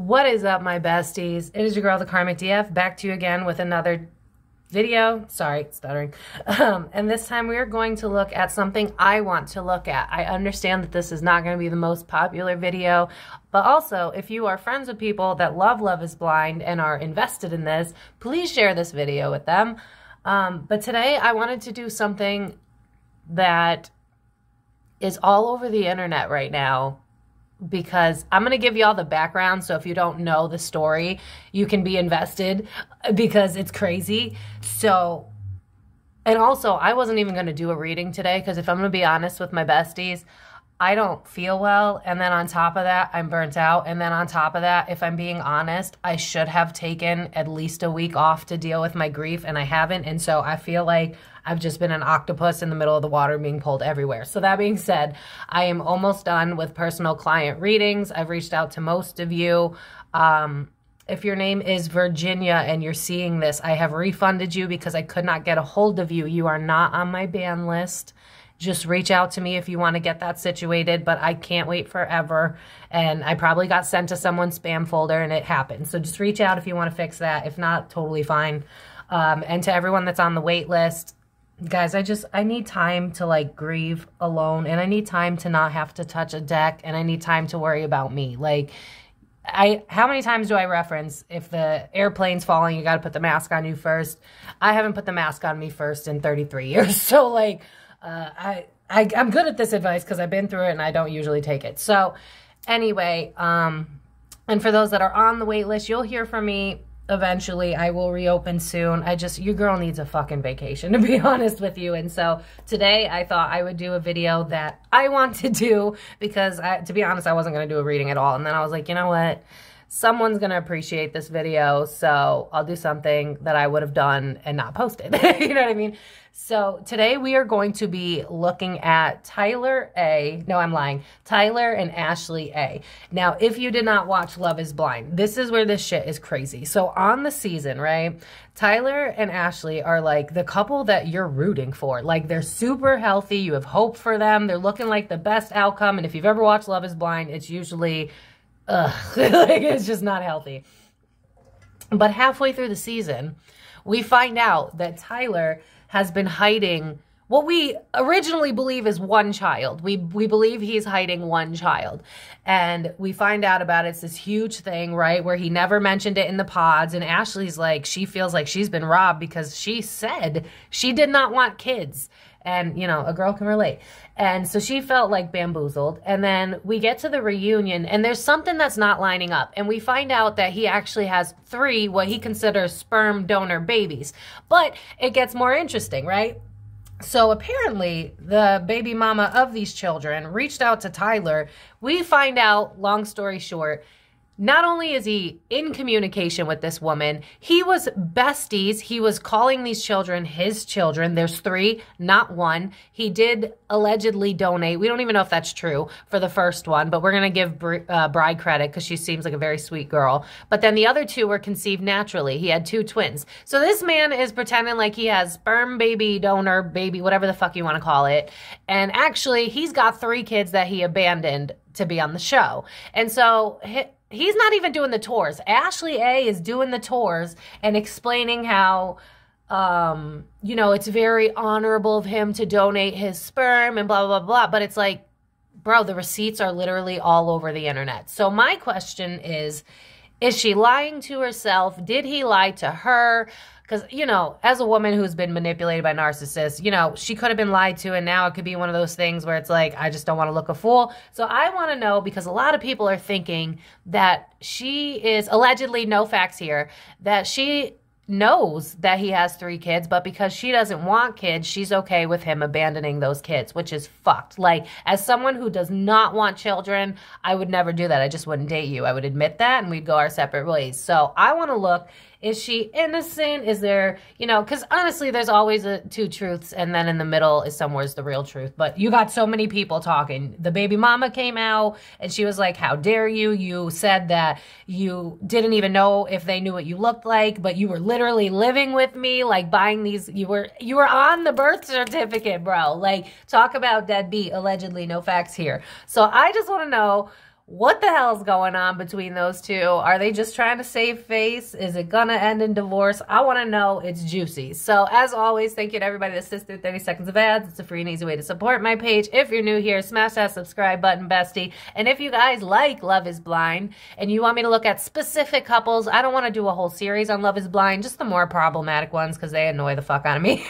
What is up, my besties? It is your girl, the Karmic DF, back to you again with another video. Sorry, stuttering. And this time we are going to look at something I want to look at. I understand that this is not going to be the most popular video, but also if you are friends with people that love Love is Blind and are invested in this, please share this video with them. But today I wanted to do something that is all over the internet right now, because I'm going to give you all the background, so if you don't know the story, you can be invested because it's crazy. So, and also, I wasn't even going to do a reading today because if I'm going to be honest with my besties, I don't feel well, and then on top of that, I'm burnt out, and then on top of that, if I'm being honest, I should have taken at least a week off to deal with my grief, and I haven't, and so I feel like I've just been an octopus in the middle of the water being pulled everywhere. So that being said, I am almost done with personal client readings. I've reached out to most of you. If your name is Virginia and you're seeing this, I have refunded you because I could not get a hold of you. You are not on my ban list. Just reach out to me if you want to get that situated, but I can't wait forever. And I probably got sent to someone's spam folder and it happened. So just reach out if you want to fix that. If not, totally fine. And to everyone that's on the wait list, guys, I need time to like grieve alone, and I need time to not have to touch a deck, and I need time to worry about me. Like, how many times do I reference, if the airplane's falling, you got to put the mask on you first? I haven't put the mask on me first in 33 years. So like, I'm good at this advice because I've been through it and I don't usually take it. So anyway, and for those that are on the wait list, you'll hear from me eventually. I will reopen soon. Your girl needs a fucking vacation, to be honest with you. And so today I thought I would do a video that I want to do because to be honest, I wasn't going to do a reading at all. And then I was like, you know what? Someone's going to appreciate this video, so I'll do something that I would have done and not posted. You know what I mean? So today we are going to be looking at Tyler and Ashley A. Now, if you did not watch Love is Blind, this is where this shit is crazy. So on the season, right, Tyler and Ashley are like the couple that you're rooting for. Like, they're super healthy. You have hope for them. They're looking like the best outcome. And if you've ever watched Love is Blind, it's usually, like, it's just not healthy. But halfway through the season, we find out that Tyler has been hiding what we originally believe is one child. We believe he's hiding one child. And we find out about it's this huge thing, right, where he never mentioned it in the pods. And Ashley's like, she feels like she's been robbed because she said she did not want kids. And, you know, a girl can relate. And so she felt like bamboozled. And then we get to the reunion and there's something that's not lining up. And we find out that he actually has 3, what he considers sperm donor babies. But it gets more interesting, right? So apparently the baby mama of these children reached out to Tyler. We find out, long story short, not only is he in communication with this woman, he was besties. He was calling these children his children. There's 3, not 1. He did allegedly donate. We don't even know if that's true for the first one, but we're going to give Bride credit because she seems like a very sweet girl. But then the other 2 were conceived naturally. He had 2 twins. So this man is pretending like he has sperm baby, donor baby, whatever the fuck you want to call it. And actually, he's got 3 kids that he abandoned to be on the show. And so he's not even doing the tours. Ashley A is doing the tours and explaining how, you know, it's very honorable of him to donate his sperm and blah, blah, blah, blah. But it's like, bro, the receipts are literally all over the internet. So my question is she lying to herself? Did he lie to her? Because, you know, as a woman who's been manipulated by narcissists, you know, she could have been lied to, and now it could be one of those things where it's like, I just don't want to look a fool. So I want to know, because a lot of people are thinking that she is, allegedly, no facts here, that she knows that he has 3 kids, but because she doesn't want kids, she's okay with him abandoning those kids, which is fucked. Like, as someone who does not want children, I would never do that. I just wouldn't date you. I would admit that, and we'd go our separate ways. So I want to look, is she innocent? Is there, you know, because honestly, there's always 2 truths, and then in the middle is somewhere's the real truth. But you got so many people talking. The baby mama came out, and she was like, how dare you? You said that you didn't even know if they knew what you looked like, but you were literally living with me, like buying these, you were on the birth certificate, bro. Like, talk about deadbeat, allegedly, no facts here. So I just want to know, What the hell's going on between those two? Are they just trying to save face? Is it gonna end in divorce? I want to know. It's juicy. So as always, thank you to everybody that sits through 30 seconds of ads. It's a free and easy way to support my page. If you're new here, smash that subscribe button, bestie. And if you guys like Love is Blind and you want me to look at specific couples, I don't want to do a whole series on Love is Blind, just the more problematic ones because they annoy the fuck out of me.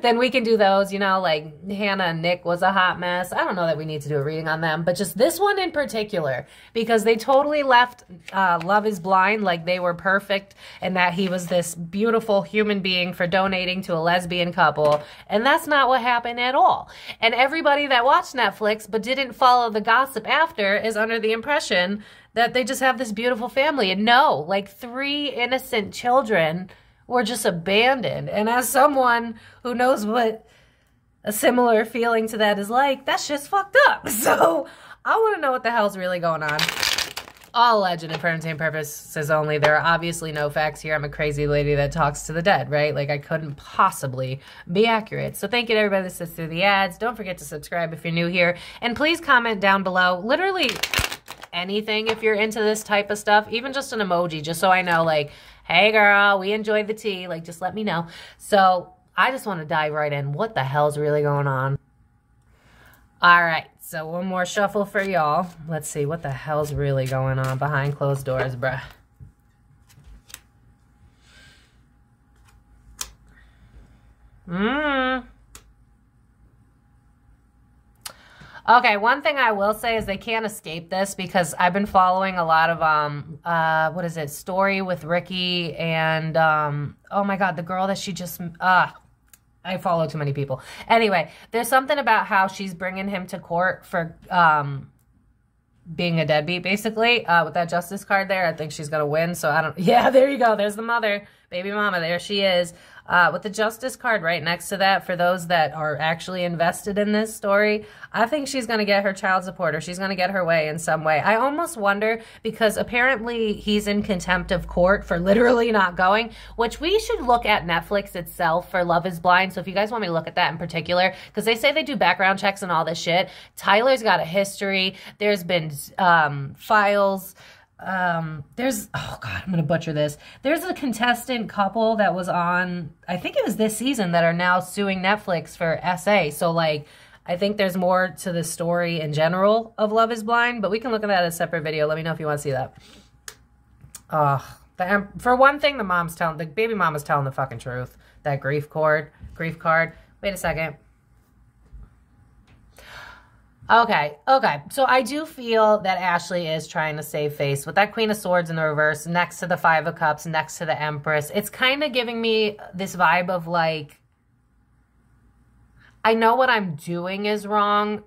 Then we can do those, you know, like Hannah and Nick was a hot mess. I don't know that we need to do a reading on them, but just this one in particular, because they totally left Love is Blind like they were perfect and that he was this beautiful human being for donating to a lesbian couple. And that's not what happened at all. And everybody that watched Netflix but didn't follow the gossip after is under the impression that they just have this beautiful family. And no, like 3 innocent children were just abandoned. And as someone who knows what a similar feeling to that is like, that's just fucked up. So I want to know what the hell's really going on. All legend and for entertainment purposes only. There are obviously no facts here. I'm a crazy lady that talks to the dead, right? Like I couldn't possibly be accurate. So thank you to everybody that sits through the ads. Don't forget to subscribe if you're new here. And please comment down below. Literally anything if you're into this type of stuff. Even just an emoji, just so I know, like, hey girl, we enjoyed the tea. Like, just let me know. So I just want to dive right in. What the hell's really going on? All right, so one more shuffle for y'all. Let's see what the hell's really going on behind closed doors, bruh. Okay, one thing I will say is they can't escape this because I've been following a lot of, what is it, Story with Ricky and, oh my God, the girl that she just, I follow too many people. Anyway, there's something about how she's bringing him to court for being a deadbeat, basically, with that justice card there. I think she's going to win, so I don't... Yeah, there you go. There's the mother, baby mama. There she is. With the justice card right next to that, for those that are actually invested in this story, I think she's going to get her child support or she's going to get her way in some way. I almost wonder, because apparently he's in contempt of court for literally not going, which we should look at Netflix itself for Love is Blind. So if you guys want me to look at that in particular, because they say they do background checks and all this shit. Tyler's got a history. There's been files. There's, oh God, I'm going to butcher this. There's a contestant couple that was on, I think it was this season, that are now suing Netflix for SA. So like, I think there's more to the story in general of Love is Blind, but we can look at that as a separate video. Let me know if you want to see that. For one thing, the baby mama's telling the fucking truth. That grief card. Wait a second. Okay. So I do feel that Ashley is trying to save face with that Queen of Swords in the reverse next to the 5 of Cups, next to the Empress. It's kind of giving me this vibe of like, I know what I'm doing is wrong,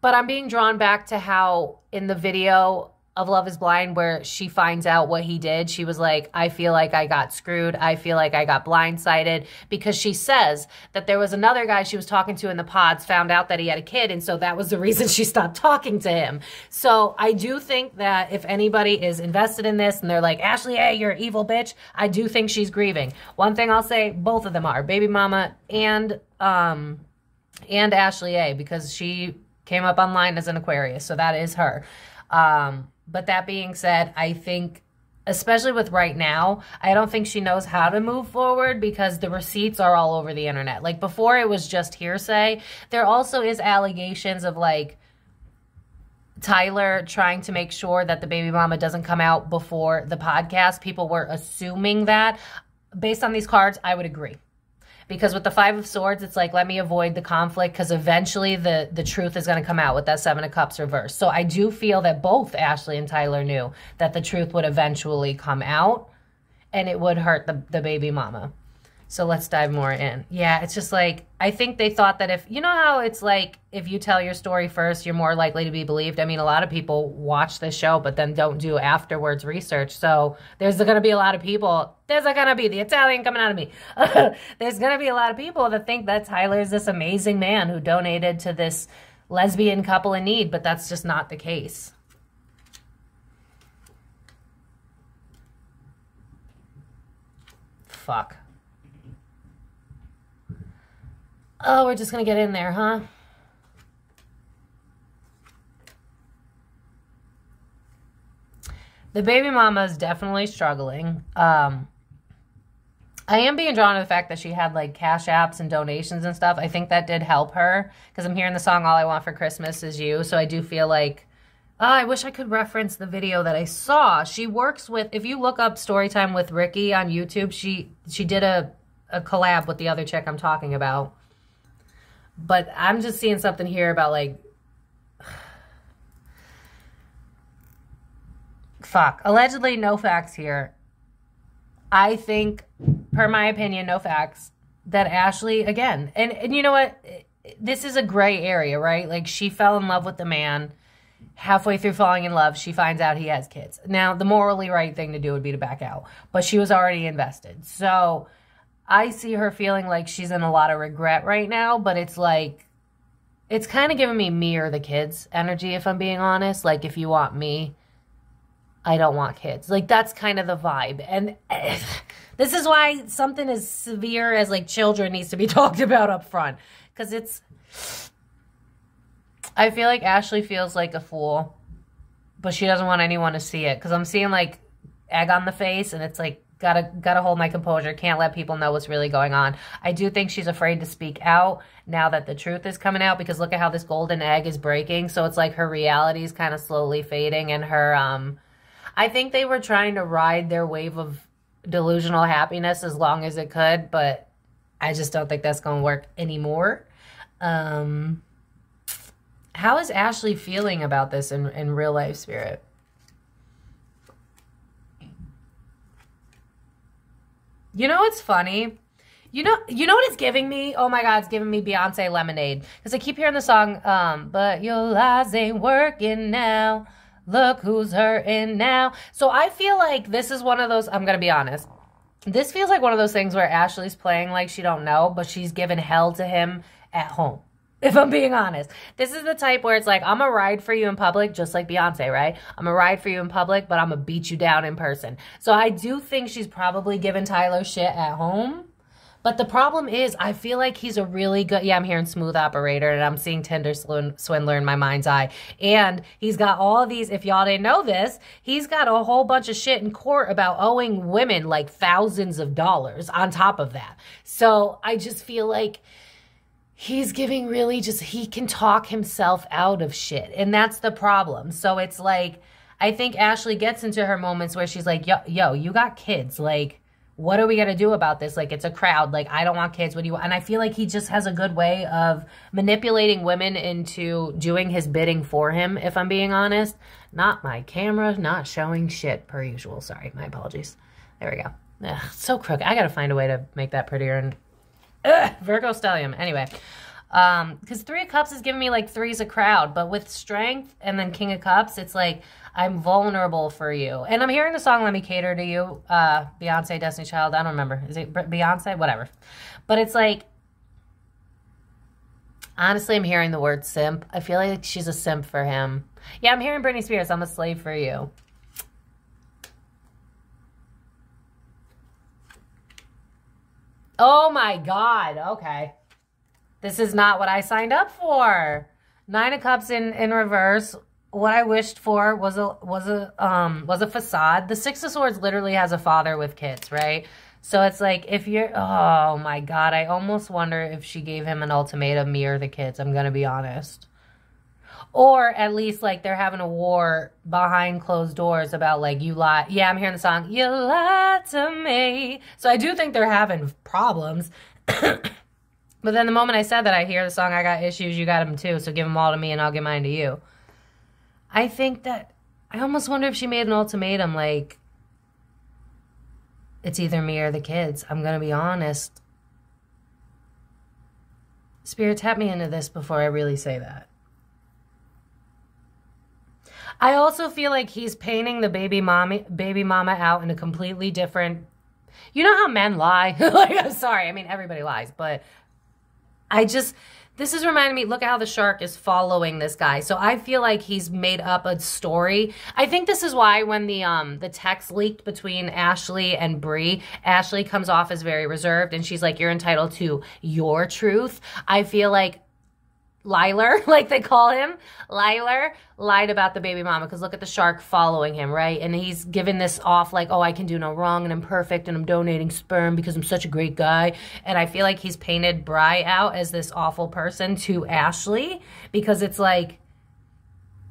but I'm being drawn back to how in the video of Love is Blind where she finds out what he did, she was like, I feel like I got screwed. I feel like I got blindsided, because she says that there was another guy she was talking to in the pods, found out that he had a kid, and so that was the reason she stopped talking to him. So I do think that if anybody is invested in this and they're like, Ashley, hey, you're an evil bitch, I do think she's grieving. One thing I'll say, both of them are, baby mama and Ashley A, because she came up online as an Aquarius, so that is her. But that being said, I think, especially with right now, I don't think she knows how to move forward because the receipts are all over the internet. Like before it was just hearsay. There also is allegations of like Tyler trying to make sure that the baby mama doesn't come out before the podcast. People were assuming that. Based on these cards, I would agree. Because with the 5 of Swords, it's like, let me avoid the conflict because eventually the truth is going to come out with that 7 of Cups reversed. So I do feel that both Ashley and Tyler knew that the truth would eventually come out and it would hurt the baby mama. So let's dive more in. Yeah, it's just like, I think they thought that if, you know how it's like, if you tell your story first, you're more likely to be believed. I mean, a lot of people watch this show, but then don't do afterwards research. So there's going to be a lot of people, there's going to be the Italian coming out of me. There's going to be a lot of people that think that Tyler's this amazing man who donated to this lesbian couple in need, but that's just not the case. Fuck. Oh, we're just going to get in there, huh? The baby mama is definitely struggling. I am being drawn to the fact that she had like cash apps and donations and stuff. I think that did help her because I'm hearing the song All I Want for Christmas Is You. So I do feel like, I wish I could reference the video that I saw. She works with, if you look up Storytime with Ricky on YouTube, she did a collab with the other chick I'm talking about. But I'm just seeing something here about like, fuck. Allegedly, no facts here. I think, per my opinion, no facts, that Ashley, again, and you know what? This is a gray area, right? Like, she fell in love with the man. Halfway through falling in love, she finds out he has kids. Now, the morally right thing to do would be to back out. But she was already invested. So, I see her feeling like she's in a lot of regret right now. But it's like, it's kind of giving me or the kids energy, if I'm being honest. Like, if you want me, I don't want kids. Like, that's kind of the vibe. And this is why something as severe as, like, children needs to be talked about up front. Because it's... I feel like Ashley feels like a fool. But she doesn't want anyone to see it. Because I'm seeing, like, egg on the face. And it's like, gotta hold my composure. Can't let people know what's really going on. I do think she's afraid to speak out now that the truth is coming out. Because look at how this golden egg is breaking. So it's like her reality is kind of slowly fading. And her... I think they were trying to ride their wave of delusional happiness as long as it could, but I just don't think that's going to work anymore. How is Ashley feeling about this in real life, Spirit? You know what's funny? You know what it's giving me? Oh my God, it's giving me Beyonce Lemonade. Because I keep hearing the song, but your lies ain't working now. Look who's hurting now. So I feel like this is one of those, I'm going to be honest. This feels like one of those things where Ashley's playing like she don't know, but she's giving hell to him at home. If I'm being honest. This is the type where it's like, I'm going to ride for you in public, just like Beyonce, right? I'm going to ride for you in public, but I'm going to beat you down in person. So I do think she's probably giving Tyler shit at home. But the problem is, I feel like he's a really good... Yeah, I'm hearing smooth operator, and I'm seeing Tinder swindler in my mind's eye. And he's got all these... If y'all didn't know this, he's got a whole bunch of shit in court about owing women, like, thousands of dollars on top of that. So I just feel like he's giving really just... He can talk himself out of shit. And that's the problem. So it's like... I think Ashley gets into her moments where she's like, yo, you got kids, like... What are we going to do about this? Like, it's a crowd. Like, I don't want kids. What do you want? And I feel like he just has a good way of manipulating women into doing his bidding for him, if I'm being honest. Not my camera, not showing shit per usual. Sorry, my apologies. There we go. Ugh, so crooked. I got to find a way to make that prettier. And Virgo Stellium. Anyway, because 3 of Cups is giving me like 3's a crowd. But with Strength and then King of Cups, it's like... I'm vulnerable for you. And I'm hearing the song Let Me Cater to You. Beyonce, Destiny Child. I don't remember. Is it Beyonce? Whatever. But it's like... Honestly, I'm hearing the word simp. I feel like she's a simp for him. Yeah, I'm hearing Britney Spears. I'm a slave for you. Oh my God. Okay. This is not what I signed up for. 9 of Cups in reverse. What I wished for was a facade. The 6 of Swords literally has a father with kids, right? So it's like, if you're... Oh, my God. I almost wonder if she gave him an ultimatum, me or the kids. I'm going to be honest. Or at least, like, they're having a war behind closed doors about, like, you lie. Yeah, I'm hearing the song, you lied to me. So I do think they're having problems. But then the moment I said that, I hear the song, I got issues, you got them too. So give them all to me and I'll give mine to you. I think that, I almost wonder if she made an ultimatum, like, it's either me or the kids. I'm going to be honest. Spirit, tap me into this before I really say that. I also feel like he's painting the baby mama out in a completely different... You know how men lie? Like, I'm sorry. I mean, everybody lies, but I just... This is reminding me, look at how the shark is following this guy. So I feel like he's made up a story. I think this is why when the text leaked between Ashley and Bree, Ashley comes off as very reserved and she's like, you're entitled to your truth. I feel like Liler, like they call him, Liler, lied about the baby mama. Because look at the shark following him, right? And he's giving this off like, oh, I can do no wrong and I'm perfect and I'm donating sperm because I'm such a great guy. And I feel like he's painted Bri out as this awful person to Ashley, because it's like,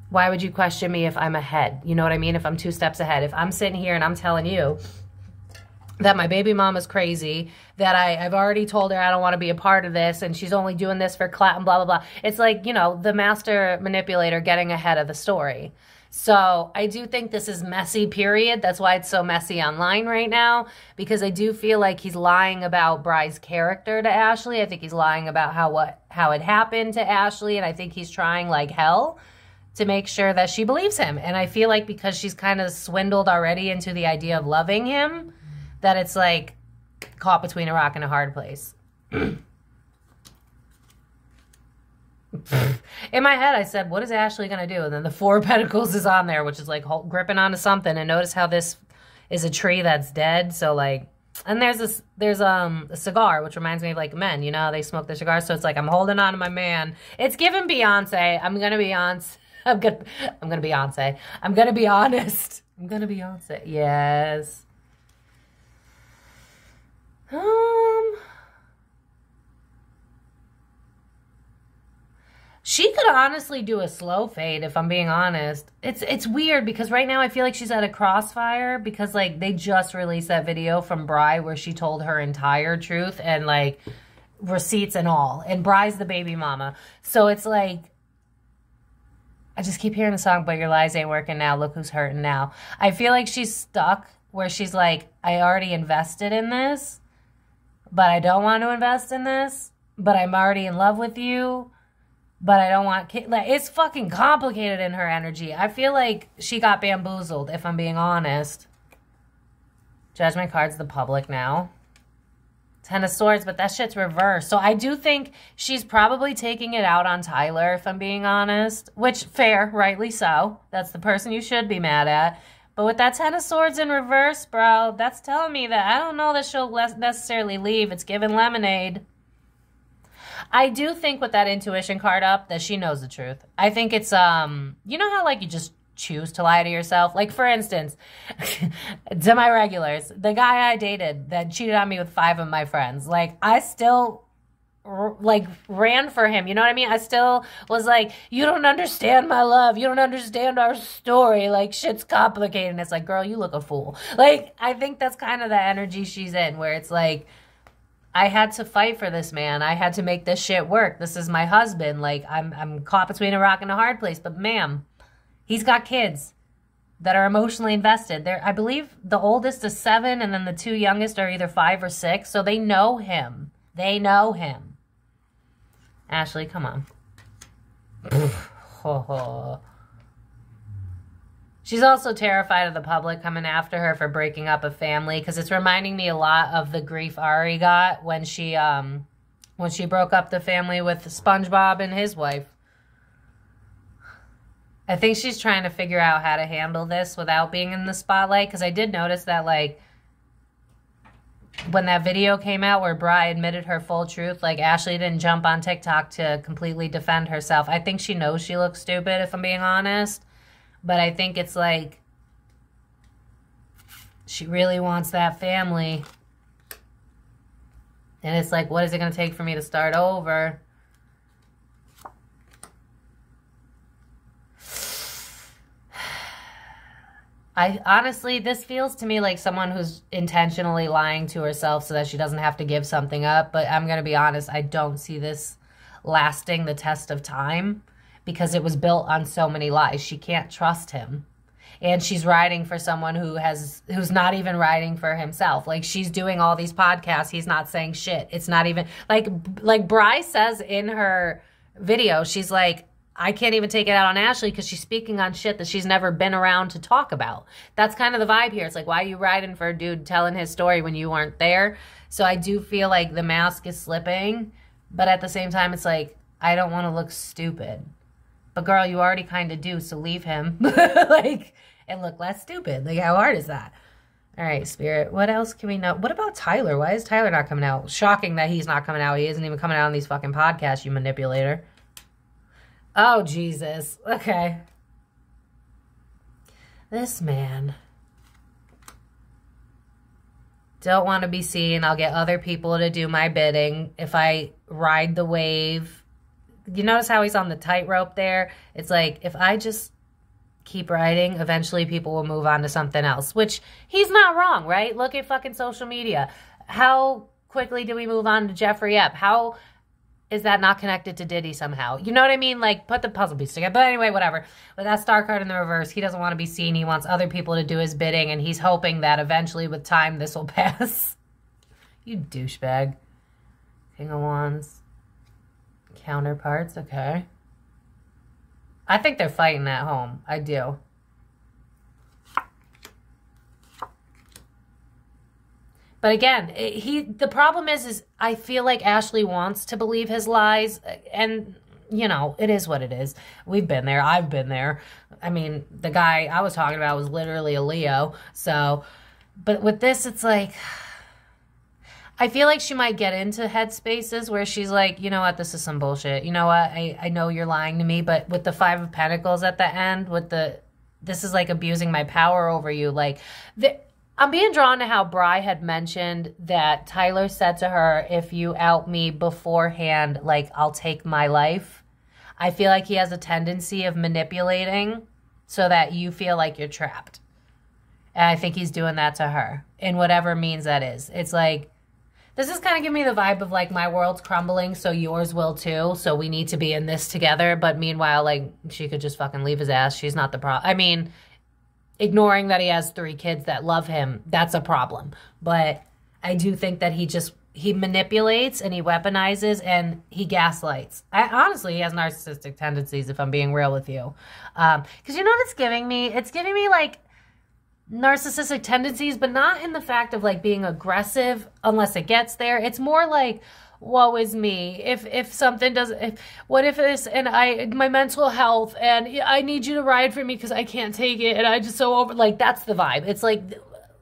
why would you question me if I'm ahead? You know what I mean? If I'm 2 steps ahead. If I'm sitting here and I'm telling you that my baby mama's crazy, that I've already told her I don't want to be a part of this, and she's only doing this for clout and blah, blah, blah. It's like, you know, the master manipulator getting ahead of the story. So I do think this is messy, period. That's why it's so messy online right now, because I do feel like he's lying about Bri's character to Ashley. I think he's lying about how it happened to Ashley, and I think he's trying like hell to make sure that she believes him. And I feel like because she's kind of swindled already into the idea of loving him, that it's like caught between a rock and a hard place. In my head, I said, what is Ashley going to do? And then the 4 of Pentacles is on there, which is like gripping onto something. And notice how this is a tree that's dead. So like, and there's a cigar, which reminds me of like men, you know, they smoke their cigars. So it's like, I'm holding on to my man. It's giving Beyonce. I'm going to be honest. I'm going to Beyonce. I'm going to be honest. I'm going to Beyonce. Yes. She could honestly do a slow fade, if I'm being honest. It's weird because right now I feel like she's at a crossfire, because like they just released that video from Bri where she told her entire truth and like receipts and all. And Bri's the baby mama. So it's like, I just keep hearing the song, but your lies ain't working now. Look who's hurting now. I feel like she's stuck where she's like, I already invested in this, but I don't want to invest in this, but I'm already in love with you, but I don't want kids. Like, it's fucking complicated in her energy. I feel like she got bamboozled, if I'm being honest. Judgment card's the public now. 10 of Swords, but that shit's reversed. So I do think she's probably taking it out on Tyler, if I'm being honest. Which, fair, rightly so. That's the person you should be mad at. But with that 10 of Swords in reverse, bro, that's telling me that I don't know that she'll necessarily leave. It's giving lemonade. I do think with that intuition card up that she knows the truth. I think it's, you know how like you just choose to lie to yourself? Like, for instance, to my regulars, the guy I dated that cheated on me with 5 of my friends, like, I still like ran for him, you know what I mean? I still was like, you don't understand my love, you don't understand our story, like shit's complicated. And it's like, girl, you look a fool. Like, I think that's kind of the energy she's in, where it's like, I had to fight for this man, I had to make this shit work, this is my husband, like I'm caught between a rock and a hard place. But ma'am, he's got kids that are emotionally invested. I believe the oldest is 7 and then the 2 youngest are either 5 or 6, so they know him. They know him. Ashley, come on. She's also terrified of the public coming after her for breaking up a family, because it's reminding me a lot of the grief Ari got when she broke up the family with SpongeBob and his wife. I think she's trying to figure out how to handle this without being in the spotlight, because I did notice that, like, when that video came out where Bri admitted her full truth, like, Ashley didn't jump on TikTok to completely defend herself. I think she knows she looks stupid, if I'm being honest. But I think it's like, she really wants that family. And it's like, what is it going to take for me to start over? Honestly, this feels to me like someone who's intentionally lying to herself so that she doesn't have to give something up. But I'm going to be honest, I don't see this lasting the test of time, because it was built on so many lies. She can't trust him. And she's riding for someone who's not even riding for himself. Like, she's doing all these podcasts, he's not saying shit. It's not even like Bri says in her video, she's like, I can't even take it out on Ashley because she's speaking on shit that she's never been around to talk about. That's kind of the vibe here. It's like, why are you riding for a dude telling his story when you weren't there? So I do feel like the mask is slipping, but at the same time, it's like, I don't want to look stupid. But girl, you already kind of do, so leave him. Like, and look less stupid. Like, how hard is that? All right, Spirit, what else can we know? What about Tyler? Why is Tyler not coming out? Shocking that he's not coming out. He isn't even coming out on these fucking podcasts, you manipulator. Oh, Jesus. Okay. This man. Don't want to be seen. I'll get other people to do my bidding. If I ride the wave. You notice how he's on the tightrope there? It's like, if I just keep riding, eventually people will move on to something else. Which, he's not wrong, right? Look at fucking social media. How quickly do we move on to Jeffrey Epps? How is that not connected to Diddy somehow? You know what I mean? Like, put the puzzle piece together. But anyway, whatever. With that star card in the reverse, he doesn't want to be seen. He wants other people to do his bidding, and he's hoping that eventually with time this will pass. You douchebag. King of Wands. Counterparts, okay. I think they're fighting at home. I do. But again, the problem is I feel like Ashley wants to believe his lies, and, you know, it is what it is. We've been there. I've been there. I mean, the guy I was talking about was literally a Leo. So, but with this, it's like, I feel like she might get into headspaces where she's like, you know what, this is some bullshit. You know what, I know you're lying to me, but with the Five of Pentacles at the end, with this is like abusing my power over you. Like, I'm being drawn to how Bri had mentioned that Tyler said to her, if you out me beforehand, like, I'll take my life. I feel like he has a tendency of manipulating so that you feel like you're trapped. And I think he's doing that to her in whatever means that is. It's like, this is kind of giving me the vibe of like, my world's crumbling, so yours will too. So we need to be in this together. But meanwhile, like, she could just fucking leave his ass. She's not the problem. I mean, ignoring that he has 3 kids that love him, that's a problem. But I do think that he manipulates and he weaponizes and he gaslights. Honestly, he has narcissistic tendencies, if I'm being real with you. Because you know what it's giving me? It's giving me like narcissistic tendencies, but not in the fact of like being aggressive unless it gets there. It's more like, woe is me. If something doesn't, what if this, and my mental health, and I need you to ride for me because I can't take it, and I just so over, like, that's the vibe. It's like,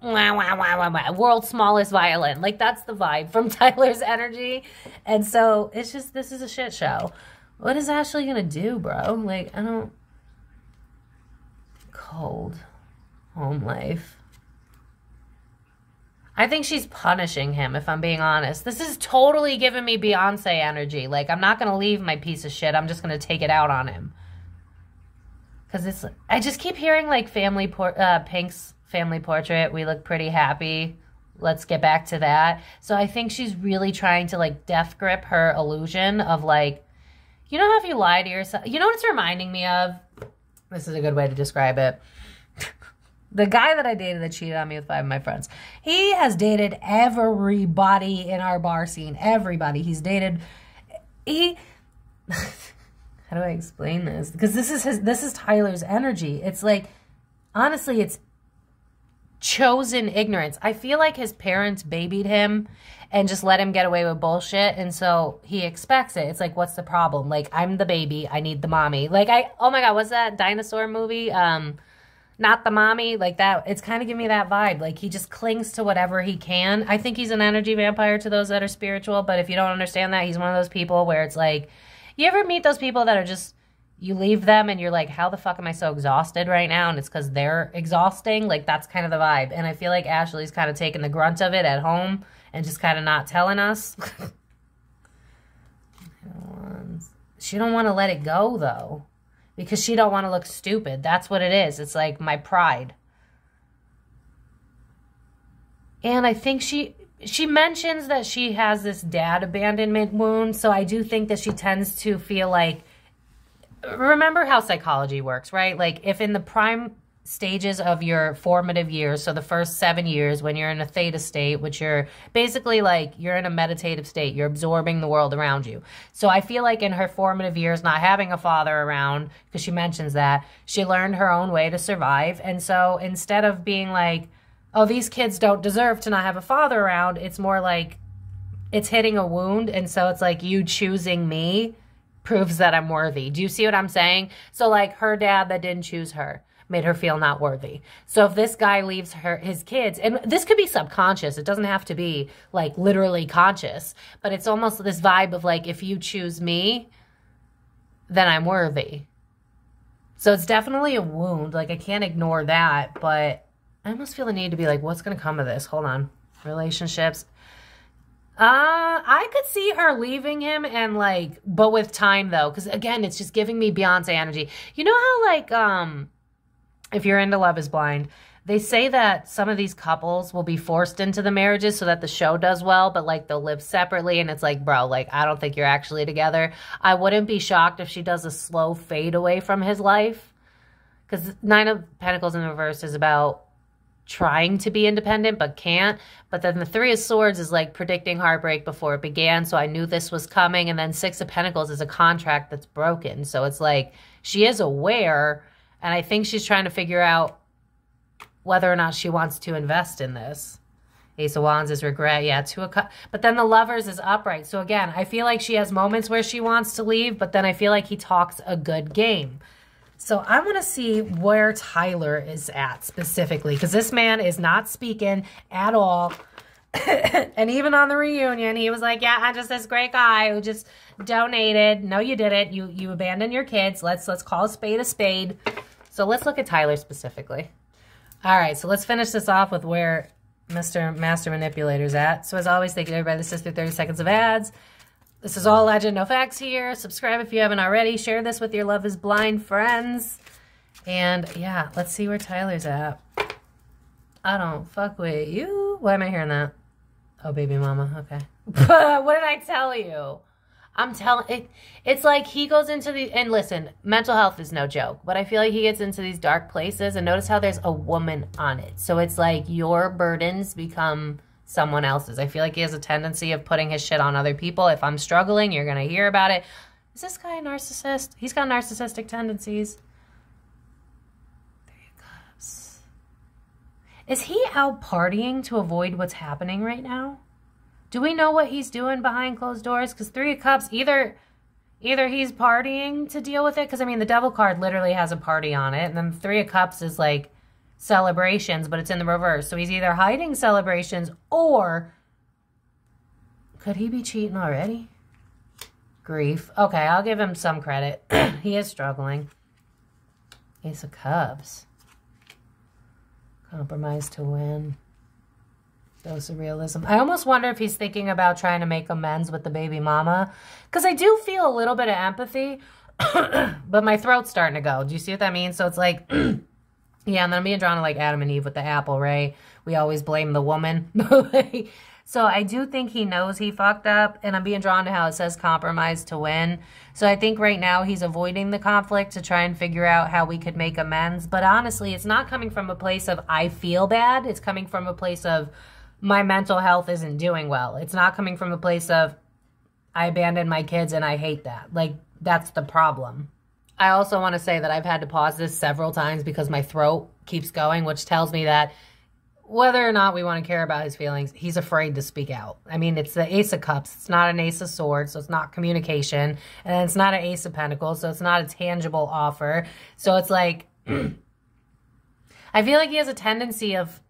wah, wah, wah, wah, wah, world's smallest violin. Like, that's the vibe from Tyler's energy. And so it's just, this is a shit show. What is Ashley gonna do, bro? Like, I don't, cold home life. I think she's punishing him, if I'm being honest. This is totally giving me Beyonce energy. Like, I'm not going to leave my piece of shit. I'm just going to take it out on him. Because it's, I just keep hearing, like, Pink's family portrait. We look pretty happy. Let's get back to that. So I think she's really trying to, like, death grip her illusion of, like, you know how if you lie to yourself? You know what it's reminding me of? This is a good way to describe it. The guy that I dated that cheated on me with 5 of my friends, he has dated everybody in our bar scene. Everybody. He's dated, how do I explain this? Because this is Tyler's energy. It's like, honestly, it's chosen ignorance. I feel like his parents babied him and just let him get away with bullshit, and so he expects it. It's like, what's the problem? Like, I'm the baby. I need the mommy. Like, oh my God, what's that dinosaur movie? Not the mommy, like that. It's kind of giving me that vibe. Like, he just clings to whatever he can. I think he's an energy vampire to those that are spiritual, but if you don't understand that, he's one of those people where it's like, you ever meet those people that are just, you leave them and you're like, how the fuck am I so exhausted right now? And it's because they're exhausting. Like, that's kind of the vibe. And I feel like Ashley's kind of taking the grunt of it at home and just kind of not telling us. She don't want to let it go, though. Because she don't want to look stupid. That's what it is. It's like my pride. And I think she mentions that she has this dad abandonment wound. So I do think that she tends to feel like, remember how psychology works, right? Like, if in the prime stages of your formative years, so the first 7 years when you're in a theta state, which you're basically like, you're in a meditative state, you're absorbing the world around you. So I feel like in her formative years, not having a father around, because she mentions that, she learned her own way to survive. And so instead of being like, oh, these kids don't deserve to not have a father around, it's more like, it's hitting a wound. And so it's like, you choosing me proves that I'm worthy. Do you see what I'm saying? So like, her dad that didn't choose her made her feel not worthy. So if this guy leaves his kids, and this could be subconscious, it doesn't have to be like literally conscious, but it's almost this vibe of like, if you choose me, then I'm worthy. So it's definitely a wound. Like, I can't ignore that, but I almost feel the need to be like, what's going to come of this? Hold on. Relationships. I could see her leaving him and like, but with time though, because again, it's just giving me Beyonce energy. You know how like, if you're into Love is Blind, they say that some of these couples will be forced into the marriages so that the show does well, but like they'll live separately, and it's like, bro, like, I don't think you're actually together. I wouldn't be shocked if she does a slow fade away from his life, because Nine of Pentacles in reverse is about trying to be independent but can't. But then the Three of Swords is like predicting heartbreak before it began, so I knew this was coming. And then Six of Pentacles is a contract that's broken, so it's like she is aware, and I think she's trying to figure out whether or not she wants to invest in this. Ace of Wands is regret. Yeah, Two of Cups. But then the Lovers is upright. So again, I feel like she has moments where she wants to leave, but then I feel like he talks a good game. So I want to see where Tyler is at specifically, because this man is not speaking at all. And even on the reunion, he was like, yeah, I'm just this great guy who just donated. No, you didn't. You abandoned your kids. Let's call a spade a spade. So let's look at Tyler specifically. All right, so let's finish this off with where Mr. Master Manipulator's at. So as always, thank you everybody that sits through 30 seconds of ads. This is all legend, no facts here. Subscribe if you haven't already. Share this with your Love is Blind friends. And yeah, let's see where Tyler's at. I don't fuck with you. Why am I hearing that? Oh, baby mama. Okay. What did I tell you? I'm telling it. It's like he goes into the, and listen, mental health is no joke, but I feel like he gets into these dark places, and notice how there's a woman on it. So it's like your burdens become someone else's. I feel like he has a tendency of putting his shit on other people. If I'm struggling, you're going to hear about it. Is this guy a narcissist? He's got narcissistic tendencies. Three of Cups. Is he out partying to avoid what's happening right now? Do we know what he's doing behind closed doors? Because Three of Cups, either he's partying to deal with it, because I mean the Devil card literally has a party on it, and then the Three of Cups is like celebrations, but it's in the reverse. So he's either hiding celebrations, or could he be cheating already? Grief. Okay, I'll give him some credit. He is struggling. Ace of Cups. Compromise to win. Dose of realism. I almost wonder if he's thinking about trying to make amends with the baby mama, because I do feel a little bit of empathy, but my throat's starting to go. Do you see what that means? So it's like, yeah, and then I'm being drawn to like Adam and Eve with the apple, right? We always blame the woman. So I do think he knows he fucked up, and I'm being drawn to how it says compromise to win. So I think right now he's avoiding the conflict to try and figure out how we could make amends. But honestly, it's not coming from a place of I feel bad. It's coming from a place of my mental health isn't doing well. It's not coming from a place of I abandoned my kids and I hate that. Like, that's the problem. I also want to say that I've had to pause this several times because my throat keeps going, which tells me that whether or not we want to care about his feelings, he's afraid to speak out. I mean, it's the Ace of Cups. It's not an Ace of Swords, so it's not communication. And it's not an Ace of Pentacles, so it's not a tangible offer. So it's like, I feel like he has a tendency of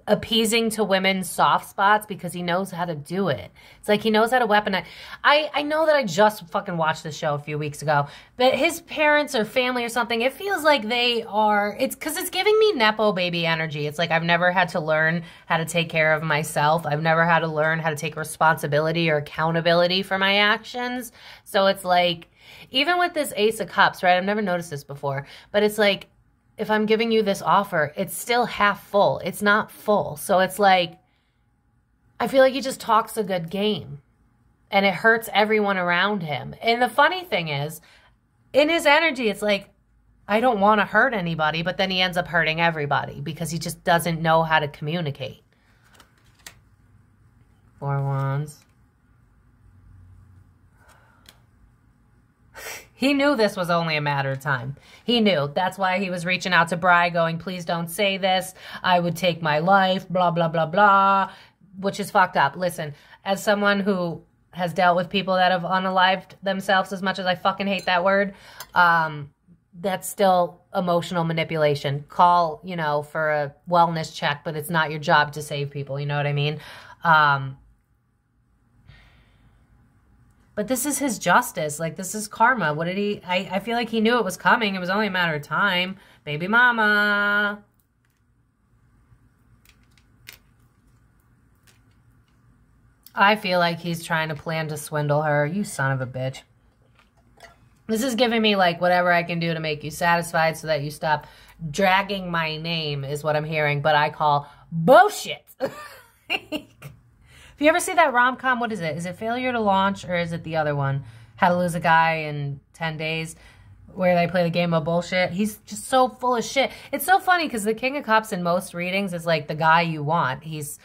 appeasing to women's soft spots because he knows how to do it. It's like he knows how to weaponize. I know that I just fucking watched this show a few weeks ago, but his parents or family or something, it feels like they are, it's because it's giving me Nepo baby energy. It's like I've never had to learn how to take care of myself. I've never had to learn how to take responsibility or accountability for my actions. So it's like, even with this Ace of Cups, right? I've never noticed this before, but it's like, if I'm giving you this offer, it's still half full. It's not full. So it's like, I feel like he just talks a good game. And it hurts everyone around him. And the funny thing is, in his energy, it's like, I don't want to hurt anybody. But then he ends up hurting everybody because he just doesn't know how to communicate. Four Wands. He knew this was only a matter of time. He knew. That's why he was reaching out to Bri going, please don't say this. I would take my life, blah, blah, blah, blah, which is fucked up. Listen, as someone who has dealt with people that have unalived themselves, as much as I fucking hate that word, that's still emotional manipulation. Call, you know, for a wellness check, but it's not your job to save people. You know what I mean? But this is his justice. Like, this is karma. What did he... I feel like he knew it was coming. It was only a matter of time. Baby mama. I feel like he's trying to plan to swindle her. You son of a bitch. This is giving me, like, whatever I can do to make you satisfied so that you stop dragging my name is what I'm hearing. But I call bullshit. If you ever see that rom-com, what is it? Is it Failure to Launch or is it the other one? How to Lose a Guy in 10 Days, where they play the game of bullshit. He's just so full of shit. It's so funny because the King of Cups in most readings is like the guy you want. He's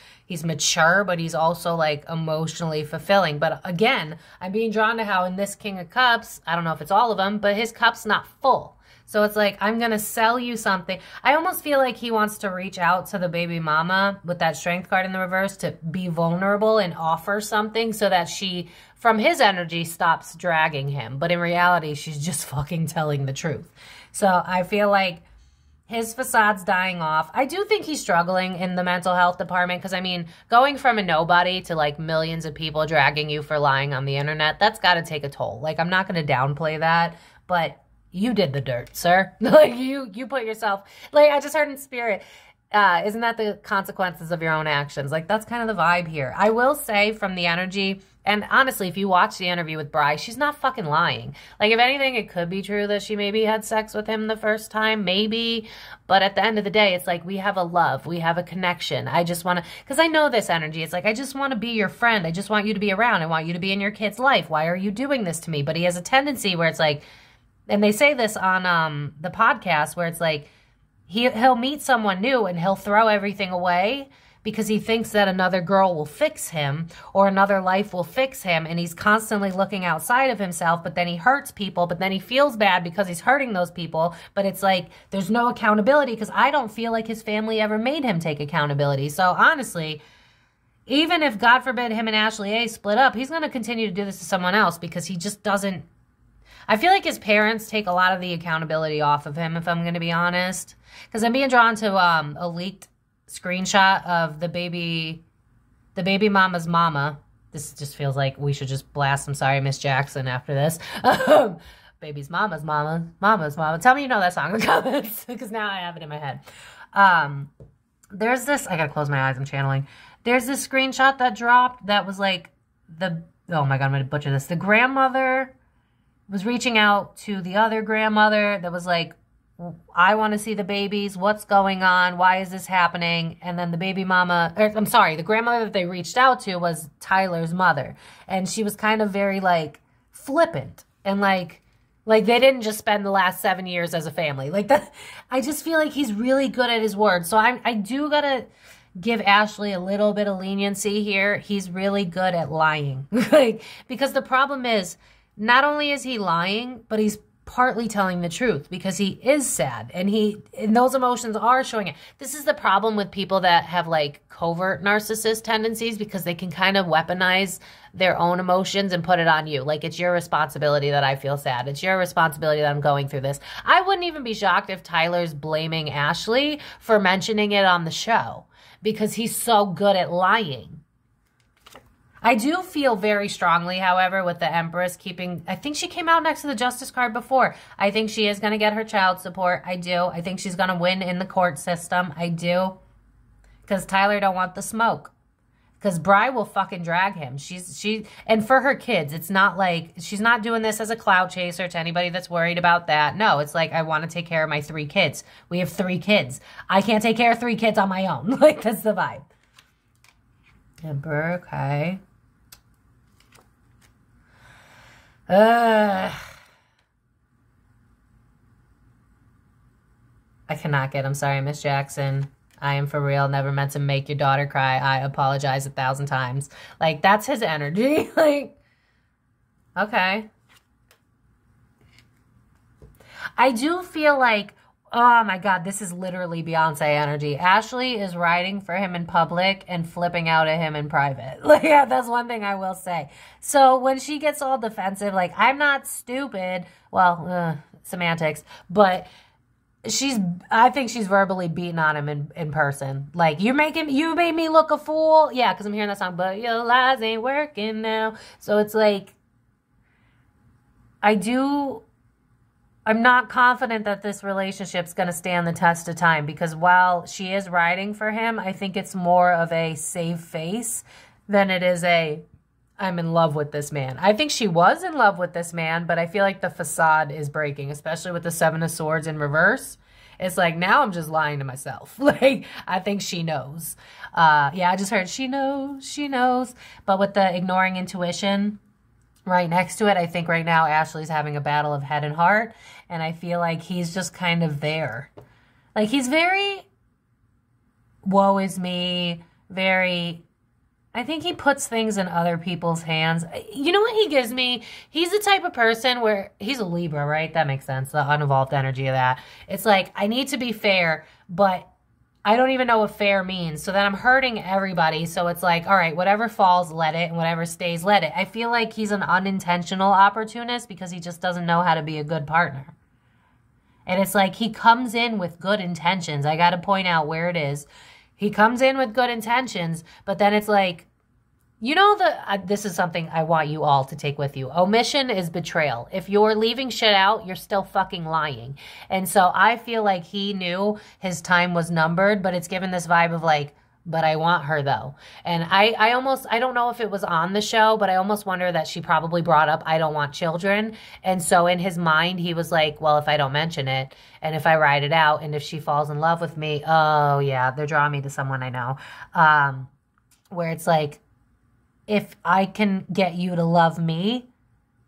mature, but he's also like emotionally fulfilling. But again, I'm being drawn to how in this King of Cups, I don't know if it's all of them, but his cup's not full. So it's like, I'm going to sell you something. I almost feel like he wants to reach out to the baby mama with that strength card in the reverse to be vulnerable and offer something so that she, from his energy, stops dragging him. But in reality, she's just fucking telling the truth. So I feel like his facade's dying off. I do think he's struggling in the mental health department because, I mean, going from a nobody to, like, millions of people dragging you for lying on the internet, that's got to take a toll. Like, I'm not going to downplay that, but you did the dirt, sir. Like, you put yourself, like, I just heard in spirit, isn't that the consequences of your own actions? Like, that's kind of the vibe here. I will say from the energy, and honestly, if you watch the interview with Bri, she's not fucking lying. Like, if anything, it could be true that she maybe had sex with him the first time, maybe. But at the end of the day, it's like, we have a love. We have a connection. I just want to, because I know this energy. It's like, I just want to be your friend. I just want you to be around. I want you to be in your kid's life. Why are you doing this to me? But he has a tendency where it's like, and they say this on the podcast where it's like, he'll meet someone new and he'll throw everything away because he thinks that another girl will fix him or another life will fix him. And he's constantly looking outside of himself, but then he hurts people, but then he feels bad because he's hurting those people. But it's like, there's no accountability because I don't feel like his family ever made him take accountability. So honestly, even if, God forbid, him and Ashley A split up, he's going to continue to do this to someone else because he just doesn't. I feel like his parents take a lot of the accountability off of him, if I'm going to be honest. Because I'm being drawn to a leaked screenshot of the baby mama's mama. This just feels like we should just blast some Sorry Miss Jackson after this. Baby's mama's mama, mama's mama. Tell me you know that song in the comments, because now I have it in my head. There's this, I got to close my eyes, I'm channeling. There's this screenshot that dropped that was like oh my God, I'm going to butcher this. The grandmother was reaching out to the other grandmother that was like, I want to see the babies. What's going on? Why is this happening? And then the baby mama, I'm sorry, the grandmother that they reached out to was Tyler's mother. And she was kind of very like flippant and like they didn't just spend the last 7 years as a family. Like that, I just feel like he's really good at his word. So I do got to give Ashley a little bit of leniency here. He's really good at lying. Like, because the problem is, not only is he lying, but he's partly telling the truth because he is sad and those emotions are showing it. This is the problem with people that have like covert narcissist tendencies because they can kind of weaponize their own emotions and put it on you. Like, it's your responsibility that I feel sad. It's your responsibility that I'm going through this. I wouldn't even be shocked if Tyler's blaming Ashley for mentioning it on the show because he's so good at lying. I do feel very strongly, however, with the Empress keeping, I think she came out next to the Justice card before. I think she is going to get her child support. I do. I think she's going to win in the court system. I do. Because Tyler don't want the smoke. Because Bri will fucking drag him. And for her kids, it's not like, she's not doing this as a cloud chaser to anybody that's worried about that. No, it's like, I want to take care of my 3 kids. We have 3 kids. I can't take care of 3 kids on my own. Like, that's the vibe. Emperor, okay. I cannot get, I'm sorry, Miss Jackson. I am for real, never meant to make your daughter cry. I apologize 1,000 times. Like, that's his energy. Like, okay. I do feel like, oh my God, this is literally Beyonce energy. Ashley is writing for him in public and flipping out at him in private. Like, yeah, that's one thing I will say. So when she gets all defensive, like, I'm not stupid. Well, semantics, but I think she's verbally beating on him in person. Like, you made me look a fool. Yeah, because I'm hearing that song, but your lies ain't working now. So it's like, I'm not confident that this relationship's going to stand the test of time, because while she is riding for him, I think it's more of a save face than it is a I'm in love with this man. I think she was in love with this man, but I feel like the facade is breaking, especially with the Seven of Swords in reverse. It's like, now I'm just lying to myself. Like, I think she knows. Yeah, I just heard she knows. But with the ignoring intuition right next to it, I think right now Ashley's having a battle of head and heart. And I feel like he's just kind of there. Like, he's very, woe is me, very, I think he puts things in other people's hands. You know what he gives me? He's the type of person where, he's a Libra, right? That makes sense, the unevolved energy of that. It's like, I need to be fair, but I don't even know what fair means. So then I'm hurting everybody. So it's like, all right, whatever falls, let it, and whatever stays, let it. I feel like he's an unintentional opportunist because he just doesn't know how to be a good partner. And it's like, he comes in with good intentions. I got to point out where it is. He comes in with good intentions, but then it's like, you know, this is something I want you all to take with you. Omission is betrayal. If you're leaving shit out, you're still fucking lying. And so I feel like he knew his time was numbered, but it's given this vibe of like, but I want her though. And I don't know if it was on the show, but I almost wonder that she probably brought up, I don't want children. And so in his mind, he was like, well, if I don't mention it, and if I write it out, and if she falls in love with me, oh yeah, they're drawing me to someone I know. Where it's like, if I can get you to love me,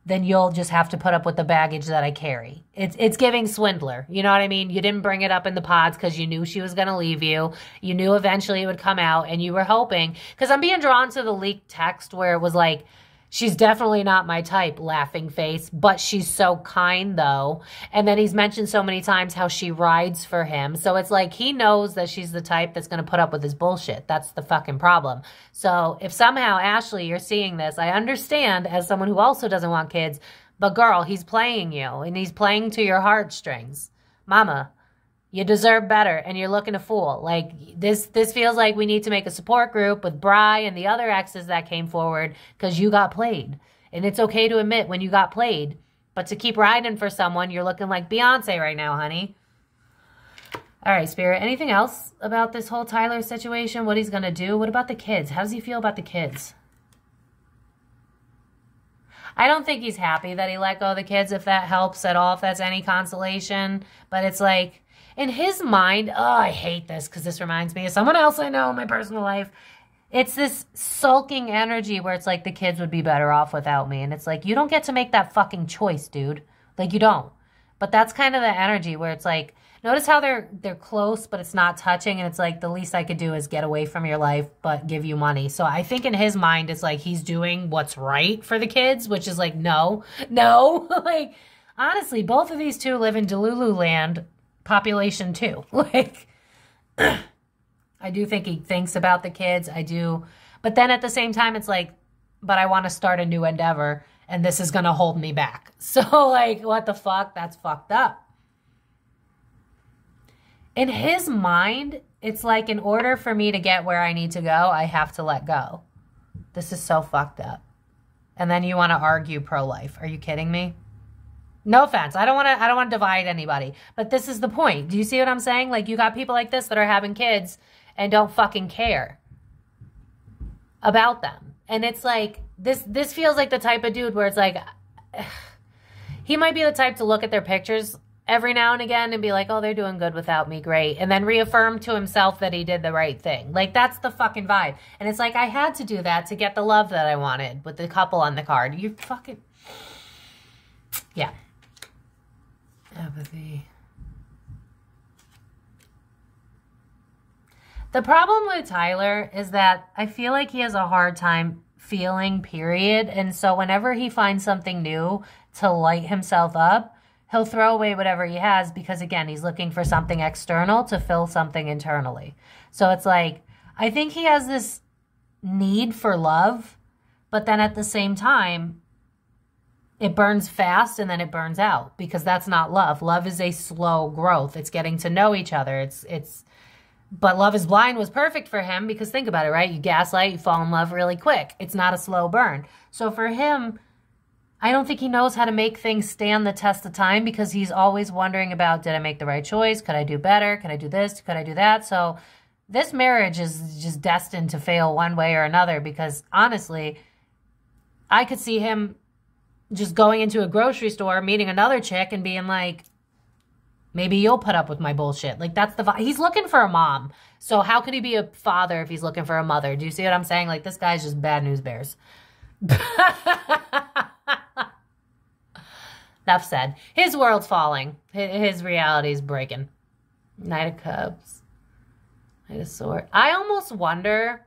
then you'll just have to put up with the baggage that I carry. It's giving swindler. You know what I mean? You didn't bring it up in the pods because you knew she was going to leave you. You knew eventually it would come out, and you were hoping. Because I'm being drawn to the leaked text where it was like, she's definitely not my type, laughing face, but she's so kind though. And then he's mentioned so many times how she rides for him. So it's like he knows that she's the type that's going to put up with his bullshit. That's the fucking problem. So if somehow, Ashley, you're seeing this, I understand as someone who also doesn't want kids, but girl, he's playing you and he's playing to your heartstrings. Mama, you deserve better, and you're looking a fool. Like, this feels like we need to make a support group with Bri and the other exes that came forward because you got played. And it's okay to admit when you got played. But to keep riding for someone, you're looking like Beyonce right now, honey. All right, Spirit. Anything else about this whole Tyler situation? What he's going to do? What about the kids? How does he feel about the kids? I don't think he's happy that he let go of the kids, if that helps at all, if that's any consolation. But it's like, in his mind, oh, I hate this because this reminds me of someone else I know in my personal life. It's this sulking energy where it's like the kids would be better off without me. And it's like, you don't get to make that fucking choice, dude. Like, you don't. But that's kind of the energy where it's like, notice how they're close, but it's not touching. And it's like, the least I could do is get away from your life, but give you money. So I think in his mind, it's like he's doing what's right for the kids, which is like, no. Like, honestly, both of these two live in Delulu land. Population too. Like, I do think he thinks about the kids. I do. But then at the same time, it's like, but I want to start a new endeavor and this is going to hold me back. So like, what the fuck? That's fucked up. In his mind, it's like, in order for me to get where I need to go, I have to let go. This is so fucked up. And then you want to argue pro-life. Are you kidding me? No offense. I don't want to divide anybody. But this is the point. Do you see what I'm saying? Like, you got people like this that are having kids and don't fucking care about them. And it's like, this feels like the type of dude where it's like, he might be the type to look at their pictures every now and again and be like, oh, they're doing good without me, great. And then reaffirm to himself that he did the right thing. Like, that's the fucking vibe. And it's like, I had to do that to get the love that I wanted with the couple on the card. You fucking... Yeah. Empathy. The problem with Tyler is that I feel like he has a hard time feeling, period. And so whenever he finds something new to light himself up, he'll throw away whatever he has because, again, he's looking for something external to fill something internally. So it's like, I think he has this need for love, but then at the same time, it burns fast and then it burns out because that's not love. Love is a slow growth. It's getting to know each other. But Love is Blind was perfect for him because think about it, right? You gaslight, you fall in love really quick. It's not a slow burn. So for him, I don't think he knows how to make things stand the test of time because he's always wondering about, did I make the right choice? Could I do better? Could I do this? Could I do that? So this marriage is just destined to fail one way or another because honestly, I could see him just going into a grocery store, meeting another chick and being like, maybe you'll put up with my bullshit. Like that's the, he's looking for a mom. So how could he be a father if he's looking for a mother? Do you see what I'm saying? Like this guy's just bad news bears. Enough said. His world's falling. His reality's breaking. Knight of Cups. Knight of Swords. I almost wonder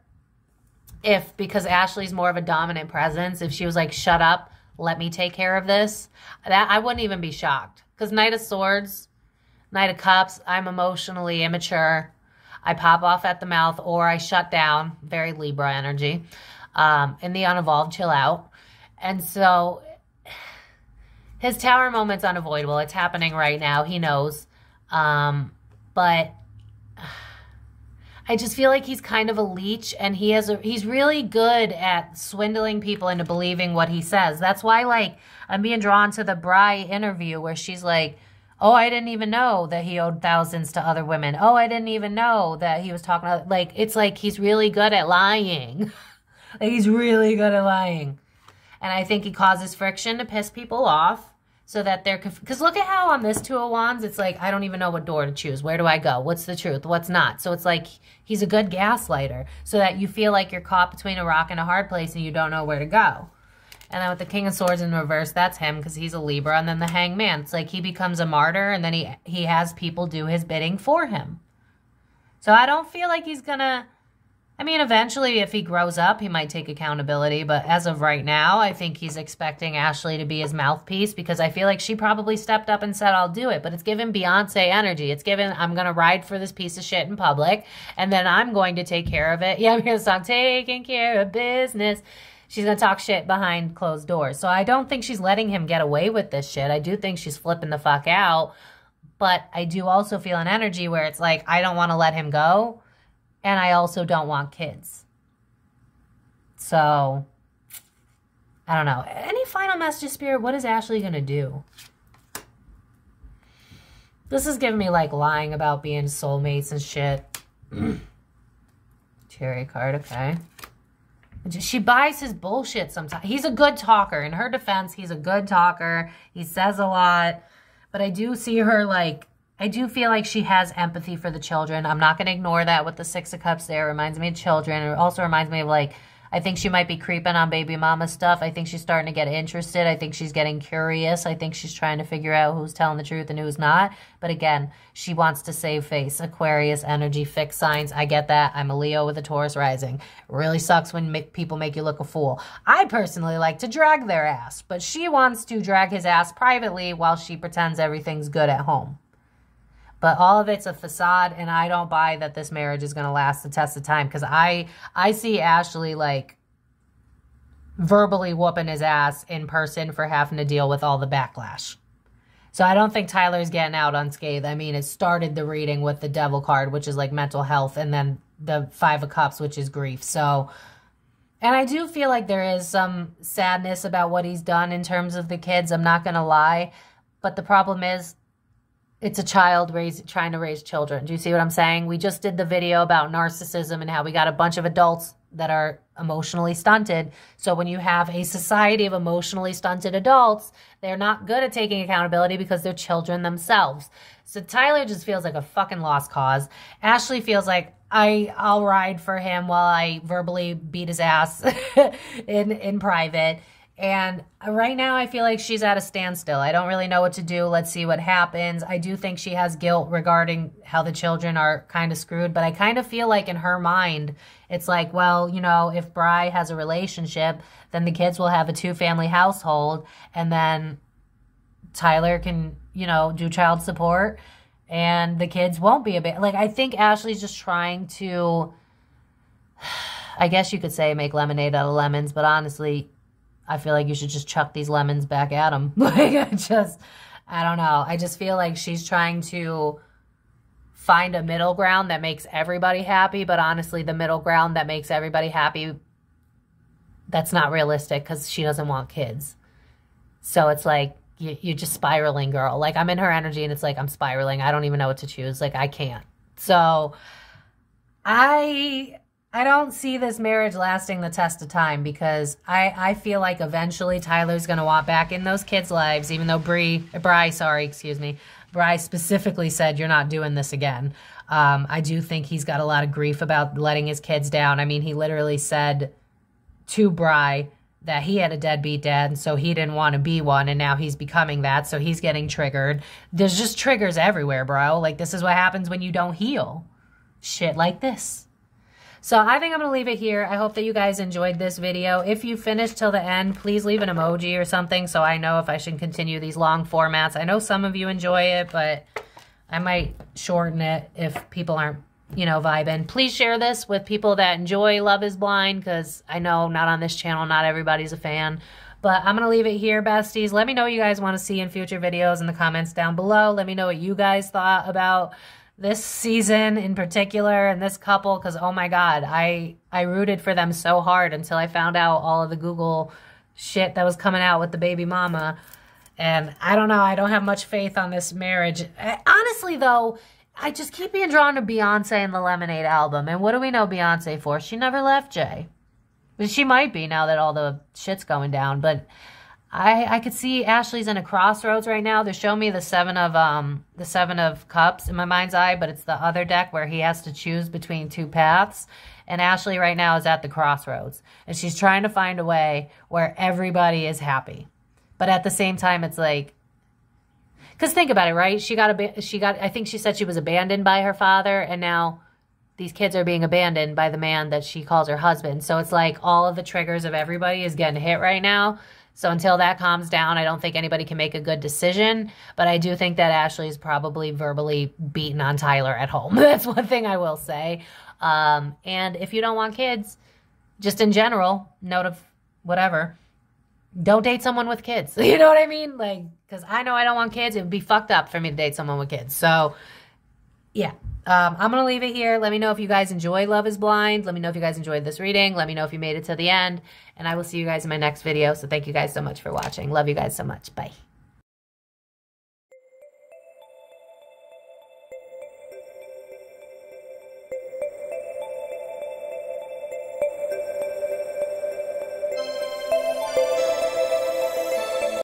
if, because Ashley's more of a dominant presence, if she was like, shut up, let me take care of this, that I wouldn't even be shocked. Because Knight of Swords, Knight of Cups, I'm emotionally immature. I pop off at the mouth or I shut down. Very Libra energy. In the unevolved, chill out. And so his tower moment's unavoidable. It's happening right now. He knows. But I just feel like he's kind of a leech and he's really good at swindling people into believing what he says. That's why, like, I'm being drawn to the Bri interview where she's like, oh, I didn't even know that he owed thousands to other women. Oh, I didn't even know that he was talking about, like, it's like he's really good at lying. Like, he's really good at lying. And I think he causes friction to piss people off so that they're, because look at how on this Two of Wands, it's like, I don't even know what door to choose. Where do I go? What's the truth? What's not? So it's like, he's a good gaslighter so that you feel like you're caught between a rock and a hard place and you don't know where to go. And then with the King of Swords in reverse, that's him because he's a Libra. And then the Hangman, it's like he becomes a martyr and then he has people do his bidding for him. So I don't feel like he's going to, I mean, eventually if he grows up, he might take accountability. But as of right now, I think he's expecting Ashley to be his mouthpiece because I feel like she probably stepped up and said, I'll do it. But it's given Beyonce energy. It's given, I'm going to ride for this piece of shit in public and then I'm going to take care of it. Yeah, I'm going to stop taking care of business. She's going to talk shit behind closed doors. So I don't think she's letting him get away with this shit. I do think she's flipping the fuck out. But I do also feel an energy where it's like, I don't want to let him go. And I also don't want kids. So, I don't know. Any final message, Spirit? What is Ashley going to do? This is giving me like lying about being soulmates and shit. Chariot card, okay. She buys his bullshit sometimes. He's a good talker. In her defense, he's a good talker. He says a lot. But I do see her like, I do feel like she has empathy for the children. I'm not going to ignore that with the Six of Cups there. It reminds me of children. It also reminds me of like, I think she might be creeping on baby mama stuff. I think she's starting to get interested. I think she's getting curious. I think she's trying to figure out who's telling the truth and who's not. But again, she wants to save face. Aquarius energy, fixed signs. I get that. I'm a Leo with a Taurus rising. It really sucks when people make you look a fool. I personally like to drag their ass, but she wants to drag his ass privately while she pretends everything's good at home. But all of it's a facade, and I don't buy that this marriage is going to last the test of time because I see Ashley, like, verbally whooping his ass in person for having to deal with all the backlash. So I don't think Tyler's getting out unscathed. I mean, it started the reading with the Devil card, which is, like, mental health, and then the Five of Cups, which is grief. So, and I do feel like there is some sadness about what he's done in terms of the kids. I'm not going to lie. But the problem is, it's a child trying to raise children. Do you see what I'm saying? We just did the video about narcissism and how we got a bunch of adults that are emotionally stunted. So when you have a society of emotionally stunted adults, they're not good at taking accountability because they're children themselves. So Tyler just feels like a fucking lost cause. Ashley feels like I'll ride for him while I verbally beat his ass in private. And right now, I feel like she's at a standstill. I don't really know what to do. Let's see what happens. I do think she has guilt regarding how the children are kind of screwed. But I kind of feel like in her mind, it's like, well, you know, if Bri has a relationship, then the kids will have a two-family household. And then Tyler can, you know, do child support. And the kids won't be a bit. Like, I think Ashley's just trying to, I guess you could say, make lemonade out of lemons. But honestly, I feel like you should just chuck these lemons back at him. Like, I don't know. I just feel like she's trying to find a middle ground that makes everybody happy. But honestly, the middle ground that makes everybody happy, that's not realistic because she doesn't want kids. So it's like, you're just spiraling, girl. Like, I'm in her energy, and it's like, I'm spiraling. I don't even know what to choose. Like, I can't. So I don't see this marriage lasting the test of time, because I feel like eventually Tyler's going to want back in those kids' lives, even though Bri specifically said, you're not doing this again. I do think he's got a lot of grief about letting his kids down. I mean, he literally said to Bri that he had a deadbeat dad, and so he didn't want to be one, and now he's becoming that, so he's getting triggered. There's just triggers everywhere, bro. Like, this is what happens when you don't heal. Shit like this. So I think I'm going to leave it here. I hope that you guys enjoyed this video. If you finished till the end, please leave an emoji or something so I know if I should continue these long formats. I know some of you enjoy it, but I might shorten it if people aren't, you know, vibing. Please share this with people that enjoy Love is Blind, because I know not on this channel, not everybody's a fan. But I'm going to leave it here, besties. Let me know what you guys want to see in future videos in the comments down below. Let me know what you guys thought about this season in particular and this couple, because, oh my God, I rooted for them so hard until I found out all of the Google shit that was coming out with the baby mama. And I don't know. I don't have much faith on this marriage. Honestly, though, I just keep being drawn to Beyonce and the Lemonade album. And what do we know Beyonce for? She never left Jay. But she might be now that all the shit's going down. But I could see Ashley's in a crossroads right now. They're showing me the seven of cups in my mind's eye, but it's the other deck where he has to choose between two paths. And Ashley right now is at the crossroads. And she's trying to find a way where everybody is happy. But at the same time, it's like, because think about it, right? I think she said she was abandoned by her father, and now these kids are being abandoned by the man that she calls her husband. So it's like all of the triggers of everybody is getting hit right now. So until that calms down, I don't think anybody can make a good decision. But I do think that Ashley is probably verbally beaten on Tyler at home. That's one thing I will say. And if you don't want kids, just in general, note of whatever, don't date someone with kids. You know what I mean? Like, because I know I don't want kids. It would be fucked up for me to date someone with kids. So, yeah. I'm going to leave it here. Let me know if you guys enjoy Love is Blind. Let me know if you guys enjoyed this reading. Let me know if you made it to the end. And I will see you guys in my next video. So thank you guys so much for watching. Love you guys so much. Bye.